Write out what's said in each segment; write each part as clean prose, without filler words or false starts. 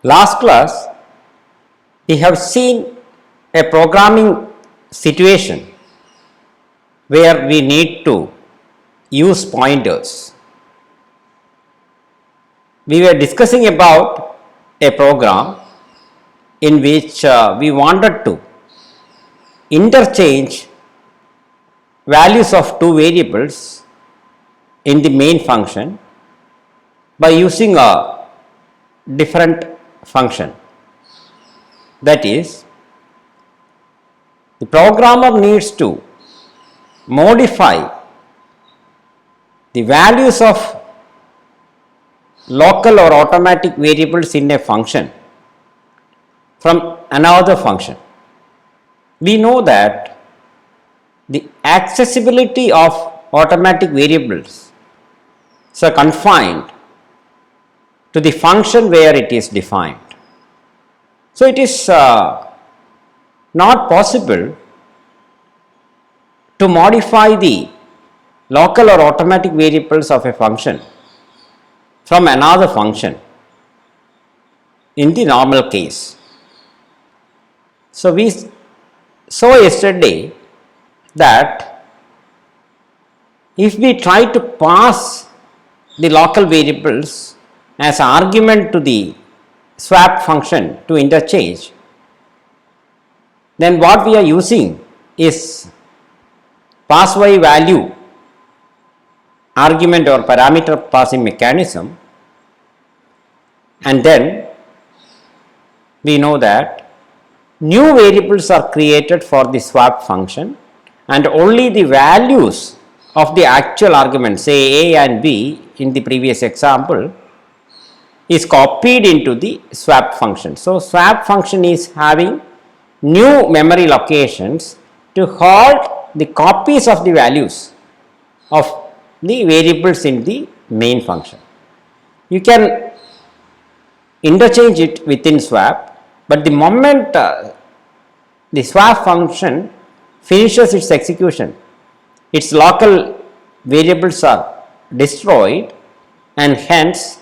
Last class, we have seen a programming situation where we need to use pointers. We were discussing about a program in which we wanted to interchange values of two variables in the main function by using a different function. That is, the programmer needs to modify the values of local or automatic variables in a function from another function. We know that the accessibility of automatic variables is confined to the function where it is defined. So, it is not possible to modify the local or automatic variables of a function from another function in the normal case. So, we saw yesterday that if we try to pass the local variables as argument to the swap function to interchange, then what we are using is pass by value argument or parameter passing mechanism, and then we know that new variables are created for the swap function and only the values of the actual argument, say A and B in the previous example, is copied into the swap function. So, swap function is having new memory locations to hold the copies of the values of the variables in the main function. You can interchange it within swap, but the moment the swap function finishes its execution, its local variables are destroyed, and hence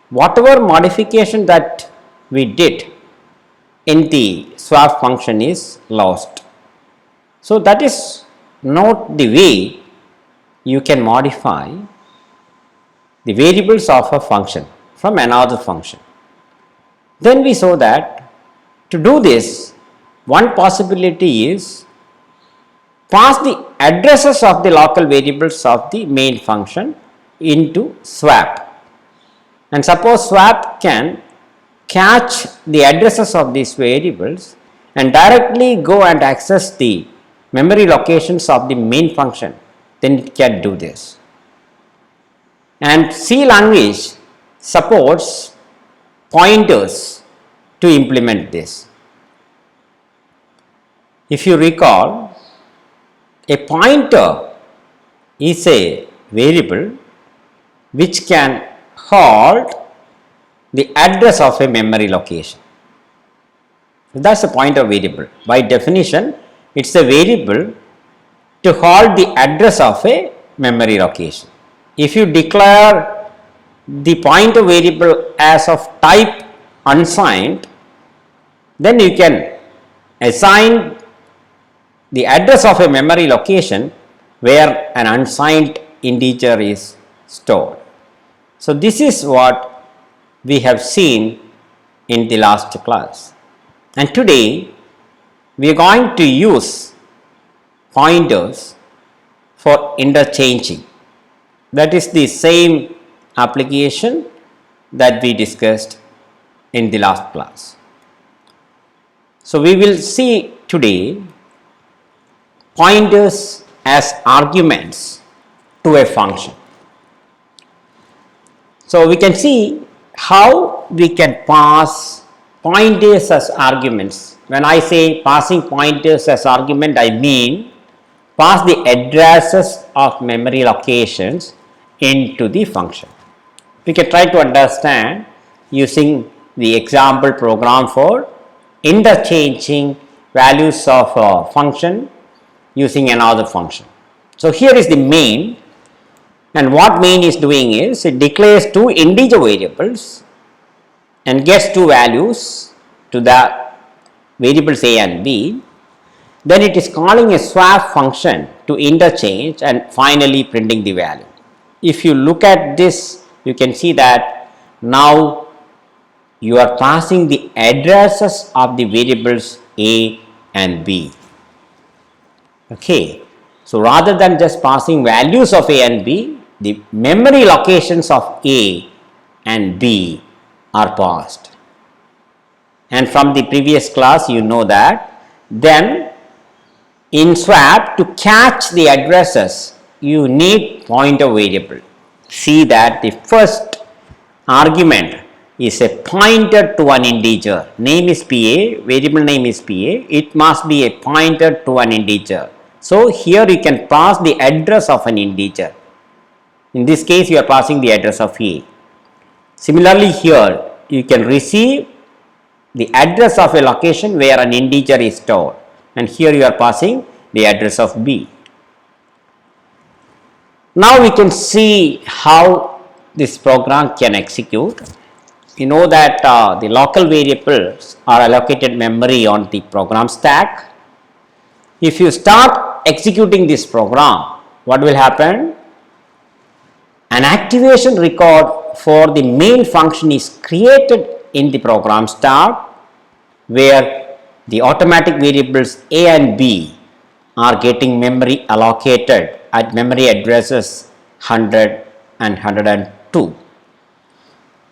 whatever modification that we did in the swap function is lost. So, that is not the way you can modify the variables of a function from another function. Then we saw that to do this, one possibility is pass the addresses of the local variables of the main function into swap. And suppose swap can catch the addresses of these variables and directly go and access the memory locations of the main function, then it can do this. And C language supports pointers to implement this. If you recall, a pointer is a variable which can hold the address of a memory location. That is a pointer variable. By definition, it is a variable to hold the address of a memory location. If you declare the pointer variable as of type unsigned, then you can assign the address of a memory location where an unsigned integer is stored. So, this is what we have seen in the last class, and today we are going to use pointers for interchanging. That is the same application that we discussed in the last class. So, we will see today pointers as arguments to a function. So, we can see how we can pass pointers as arguments. When I say passing pointers as argument, I mean pass the addresses of memory locations into the function. We can try to understand using the example program for interchanging values of a function using another function. So, here is the main. And what main is doing is it declares two integer variables and gets two values to the variables a and b, then it is calling a swap function to interchange and finally printing the value. If you look at this, you can see that now you are passing the addresses of the variables a and b. Okay. So, rather than just passing values of a and b, the memory locations of a and b are passed. And from the previous class you know that then in swap, to catch the addresses you need pointer variable. See that the first argument is a pointer to an integer, name is pa, variable name is pa, it must be a pointer to an integer. So, here you can pass the address of an integer. In this case you are passing the address of a. Similarly, here you can receive the address of a location where an integer is stored, and here you are passing the address of b. Now we can see how this program can execute. You know that the local variables are allocated memory on the program stack. If you start executing this program, what will happen? An activation record for the main function is created in the program start, where the automatic variables a and b are getting memory allocated at memory addresses 100 and 102.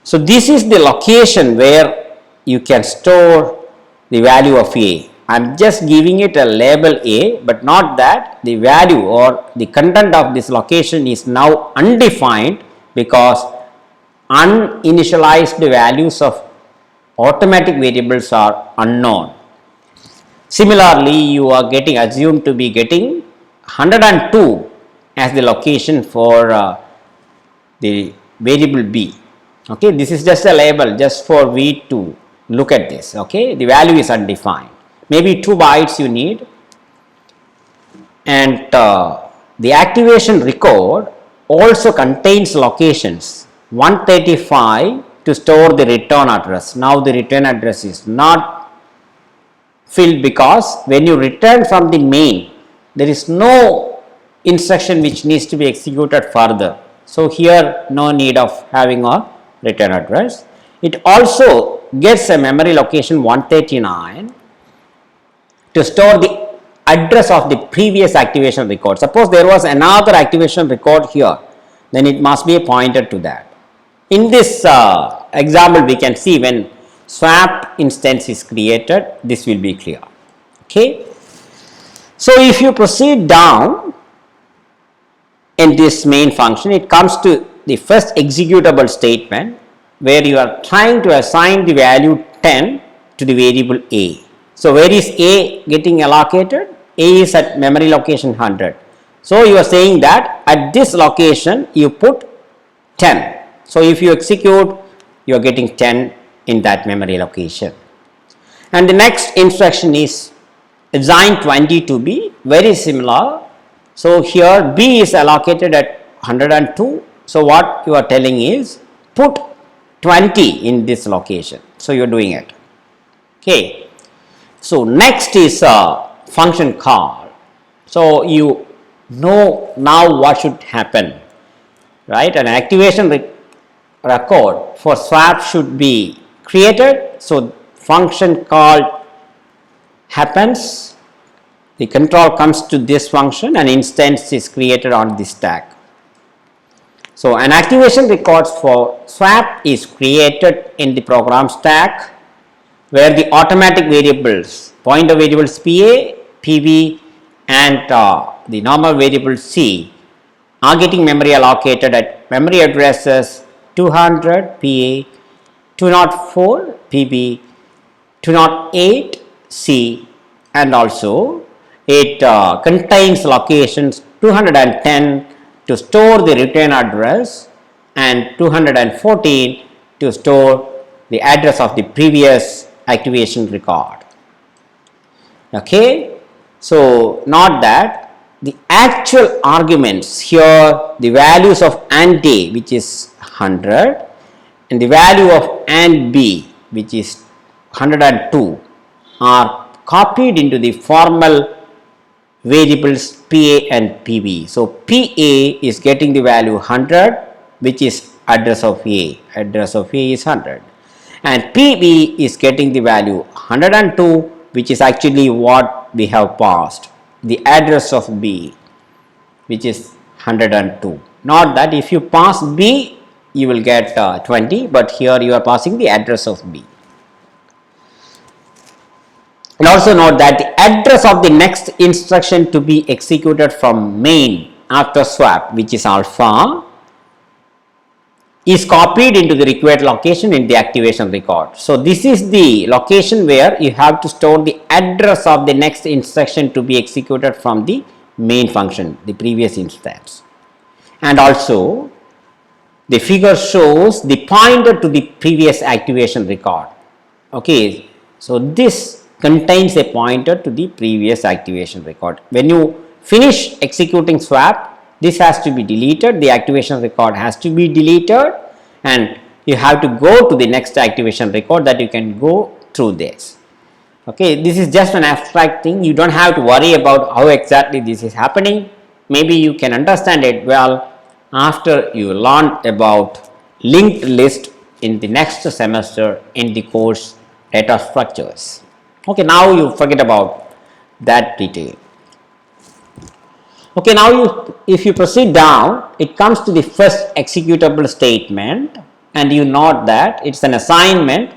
So, this is the location where you can store the value of a. I am just giving it a label a, but not that the value or the content of this location is now undefined, because uninitialized values of automatic variables are unknown. Similarly, you are assumed to be getting 102 as the location for the variable b. Okay, this is just a label just for we to look at this. Okay, the value is undefined. Maybe 2 bytes you need, and the activation record also contains locations 135 to store the return address. Now the return address is not filled, because when you return from the main, there is no instruction which needs to be executed further. So, here no need of having a return address. It also gets a memory location 139 to store the address of the previous activation record. Suppose there was another activation record here, then it must be a pointer to that. In this example, we can see when swap instance is created, this will be clear. Okay. So, if you proceed down in this main function, it comes to the first executable statement where you are trying to assign the value 10 to the variable a. So, where is a getting allocated? A is at memory location 100. So, you are saying that at this location you put 10. So, if you execute, you are getting 10 in that memory location. And the next instruction is assign 20 to b, very similar. So, here b is allocated at 102. So, what you are telling is put 20 in this location. So, you are doing it. Okay. So, next is a function call. So, you know now what should happen, right? An activation record for swap should be created. So, function call happens, the control comes to this function, and instance is created on the stack. So, an activation record for swap is created in the program stack, where the automatic variables, pointer variables pa, pb, and the normal variable c are getting memory allocated at memory addresses 200 pa, 204 pb, 208 c, and also it contains locations 210 to store the return address and 214 to store the address of the previous activation record. Okay. So, not that the actual arguments here, the values of ant a, which is 100, and the value of AND B, which is 102, are copied into the formal variables PA and PB. So PA is getting the value 100, which is address of A. Address of A is 100, and PB is getting the value 102, which is actually what we have passed, the address of B, which is 102. Not that if you pass B, you will get 20, but here you are passing the address of B. And also note that the address of the next instruction to be executed from main after swap, which is alpha, is copied into the required location in the activation record. So this is the location where you have to store the address of the next instruction to be executed from the main function, the previous instance. And also the figure shows the pointer to the previous activation record. Okay, so this contains a pointer to the previous activation record. When you finish executing swap, this has to be deleted, the activation record has to be deleted, and you have to go to the next activation record that you can go through this. Okay, this is just an abstract thing, you don't have to worry about how exactly this is happening. Maybe you can understand it well after you learn about linked list in the next semester in the course data structures. Okay, now you forget about that detail. Okay, now if you proceed down, it comes to the first executable statement, and you note that it's an assignment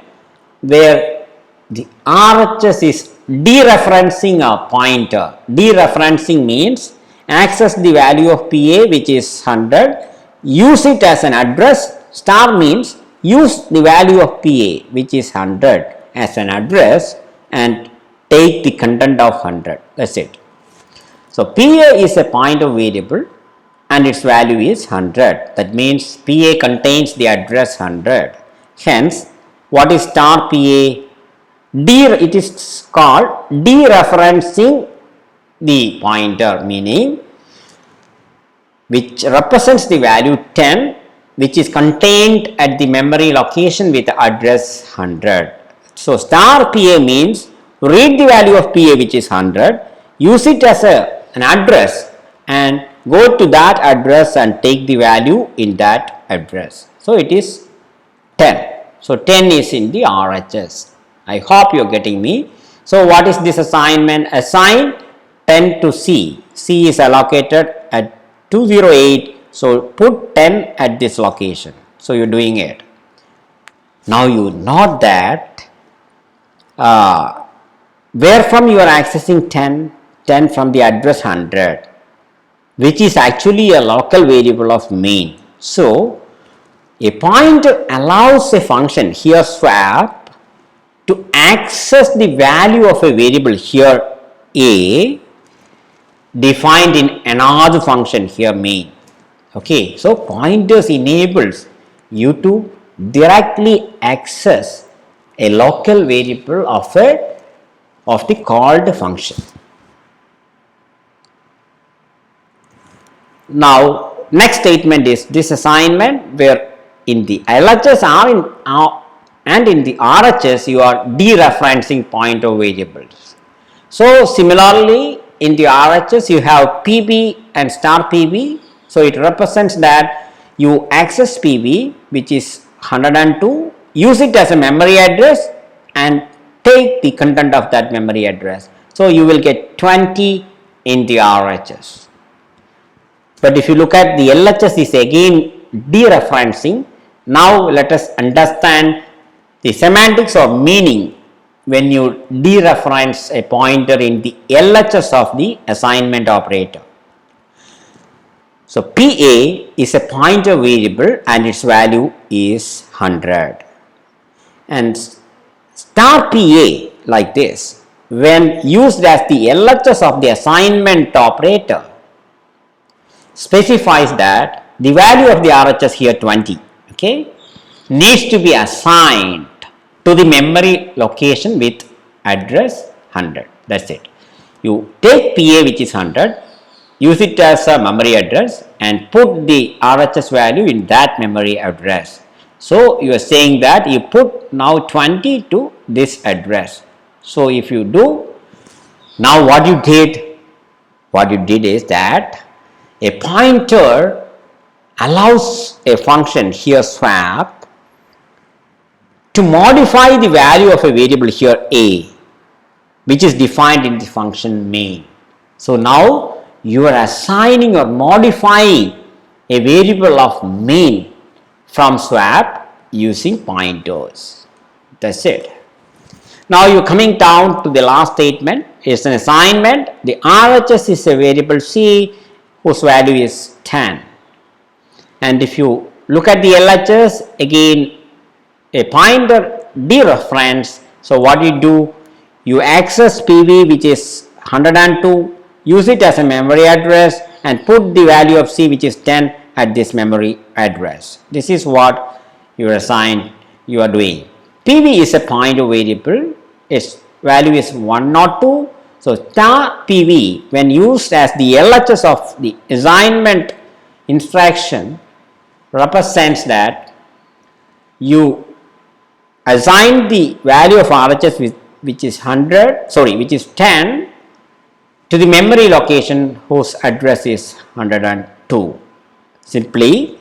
where the RHS is dereferencing a pointer. Dereferencing means access the value of PA, which is 100, use it as an address. Star means use the value of PA, which is 100, as an address and take the content of 100. That's it. So PA is a pointer variable and its value is 100. That means PA contains the address 100. Hence, what is star PA? It is called dereferencing the pointer, meaning which represents the value 10, which is contained at the memory location with the address 100. So star PA means read the value of PA, which is 100, use it as an address and go to that address and take the value in that address. So it is 10. So 10 is in the RHS. I hope you are getting me. So what is this assignment? Assign 10 to C. C is allocated at 208. So put 10 at this location. So you are doing it. Now you note that where from you are accessing 10? 10 from the address 100, which is actually a local variable of main. So a pointer allows a function, here swap, to access the value of a variable, here A, defined in another function, here main. Okay, so pointers enables you to directly access a local variable of the called function. Now next statement is this assignment where in the LHS and in the RHS you are dereferencing pointer variables. So similarly in the RHS you have PB and star PB. So it represents that you access PB, which is 102, use it as a memory address and take the content of that memory address. So you will get 20 in the RHS. But if you look at the LHS is again dereferencing. Now let us understand the semantics of meaning when you dereference a pointer in the LHS of the assignment operator. So PA is a pointer variable and its value is 100. And star PA like this, when used as the LHS of the assignment operator, specifies that the value of the RHS here 20, okay, needs to be assigned to the memory location with address 100. That's it. You take PA, which is 100, use it as a memory address and put the RHS value in that memory address. So you are saying that you put now 20 to this address. So if you do, now what you did is that a pointer allows a function here swap to modify the value of a variable here a, which is defined in the function main. So now you are assigning or modifying a variable of main from swap using pointers. That's it. Now you are coming down to the last statement. It's an assignment. The RHS is a variable C whose value is 10. And if you look at the LHS, again a pointer dereference. So what you do, you access PV which is 102, use it as a memory address and put the value of C which is 10 at this memory address. This is what you are doing. PV is a pointer variable, its value is 102. So star PV when used as the LHS of the assignment instruction represents that you assign the value of RHS which is 10 to the memory location whose address is 102. Simply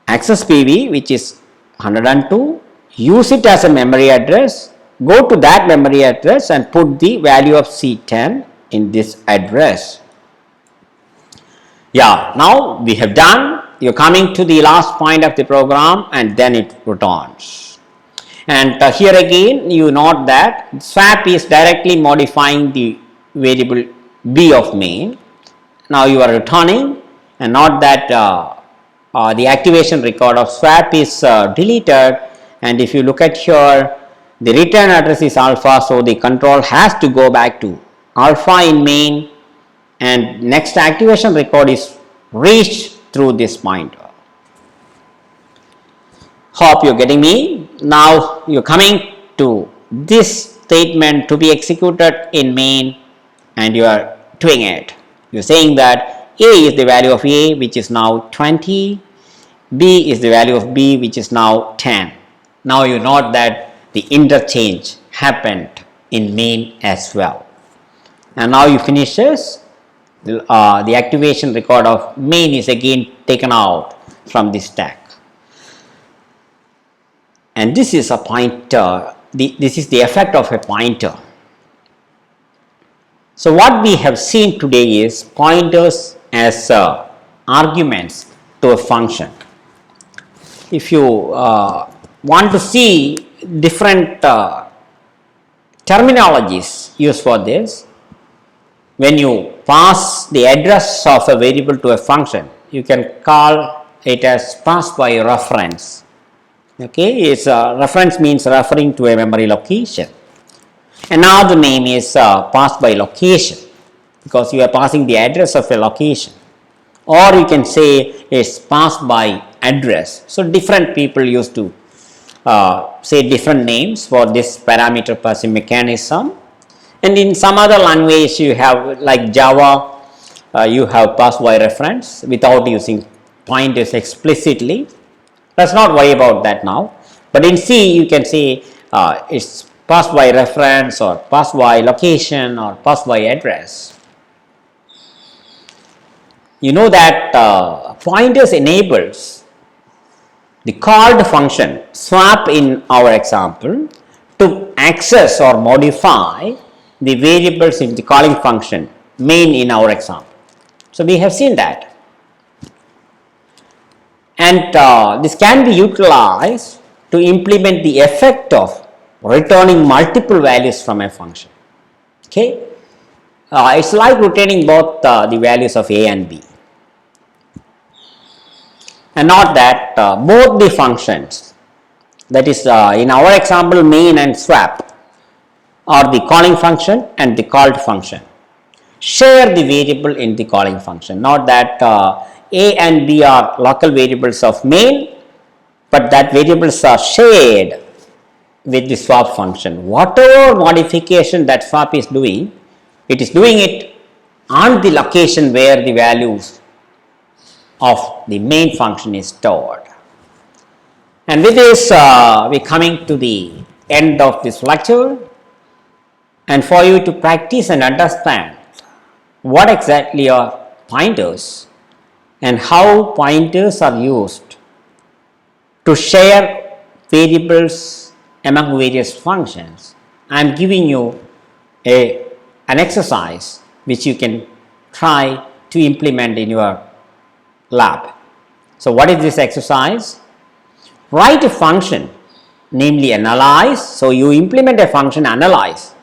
access PV which is 102, use it as a memory address, go to that memory address and put the value of C10 in this address. Yeah, now we have done. You are coming to the last point of the program and then it returns. And here again you note that swap is directly modifying the variable b of main. Now you are returning, and note that the activation record of swap is deleted, and if you look at here, the return address is alpha, so the control has to go back to alpha in main, and next activation record is reached through this pointer. Hope you are getting me. Now you are coming to this statement to be executed in main and you are doing it. You are saying that A is the value of A which is now 20, B is the value of B which is now 10. Now you note that the interchange happened in main as well. And now you finish this. The activation record of main is again taken out from the stack. And this is a pointer, this is the effect of a pointer. So what we have seen today is pointers as arguments to a function. If you want to see different terminologies used for this, when you pass the address of a variable to a function, you can call it as pass by reference. Okay, its reference means referring to a memory location. Another name is pass by location, because you are passing the address of a location, or you can say it's pass by address. So different people used to say different names for this parameter passing mechanism. And in some other language you have, like Java, you have pass by reference without using pointers explicitly. Let's not worry about that now. But in C you can say it's pass by reference or pass by location or pass by address. You know that pointers enables the called function swap in our example to access or modify the variables in the calling function main in our example. So we have seen that, and this can be utilized to implement the effect of returning multiple values from a function. Okay, it's like returning both the values of a and b, and not that both the functions, that is in our example main and swap, or the calling function and the called function, share the variable in the calling function. Not that a and b are local variables of main, but that variables are shared with the swap function. Whatever modification that swap is doing, it is doing it on the location where the values of the main function is stored. And with this, we are coming to the end of this lecture, and for you to practice and understand what exactly are pointers and how pointers are used to share variables among various functions, I am giving you an exercise which you can try to implement in your lab. So, what is this exercise? Write a function, namely analyze. So, you implement a function analyze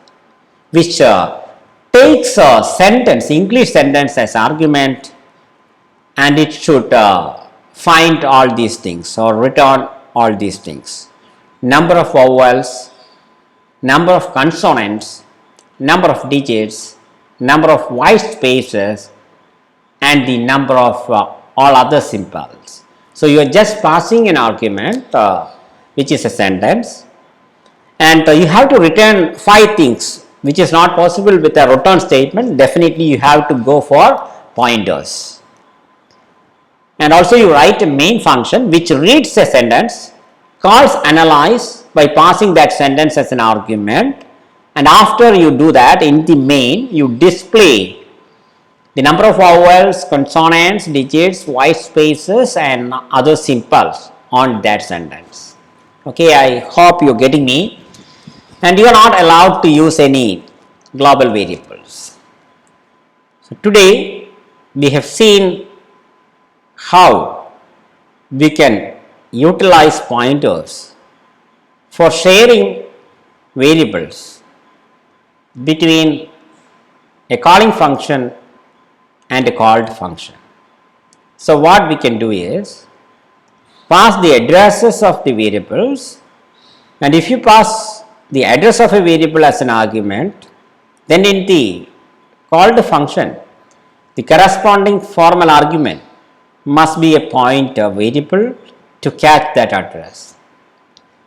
which takes a sentence, English sentence as argument, and it should find all these things or return all these things: number of vowels, number of consonants, number of digits, number of white spaces, and the number of all other symbols. So, you are just passing an argument which is a sentence, and you have to return 5 things, which is not possible with a return statement. Definitely you have to go for pointers. And also you write a main function which reads a sentence, calls analyze by passing that sentence as an argument, and after you do that, in the main you display the number of vowels, consonants, digits, white spaces, and other symbols on that sentence. Okay, I hope you are getting me. And you are not allowed to use any global variables. So, today we have seen how we can utilize pointers for sharing variables between a calling function and a called function. So, what we can do is pass the addresses of the variables, and if you pass the address of a variable as an argument, then in the called function the corresponding formal argument must be a pointer variable to catch that address.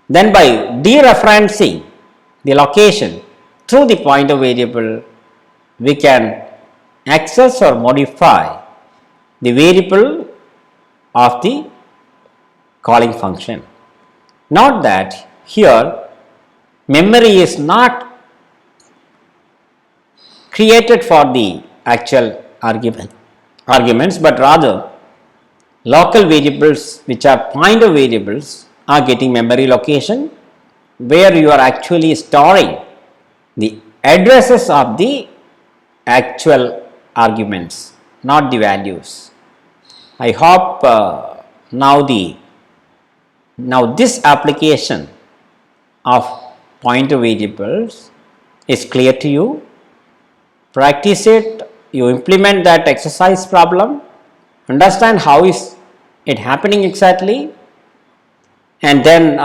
Then by dereferencing the location through the pointer variable, we can access or modify the variable of the calling function. Note that here memory is not created for the actual arguments, but rather local variables which are pointer variables are getting memory location, where you are actually storing the addresses of the actual arguments, not the values. I hope now this application of pointer variables is clear to you. Practice it, you implement that exercise problem, understand how is it happening exactly, and then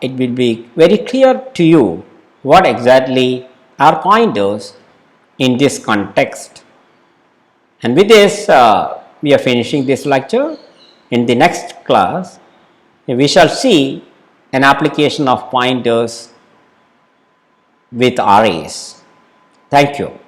it will be very clear to you what exactly are pointers in this context. And with this we are finishing this lecture. In the next class we shall see an application of pointers with arrays. Thank you.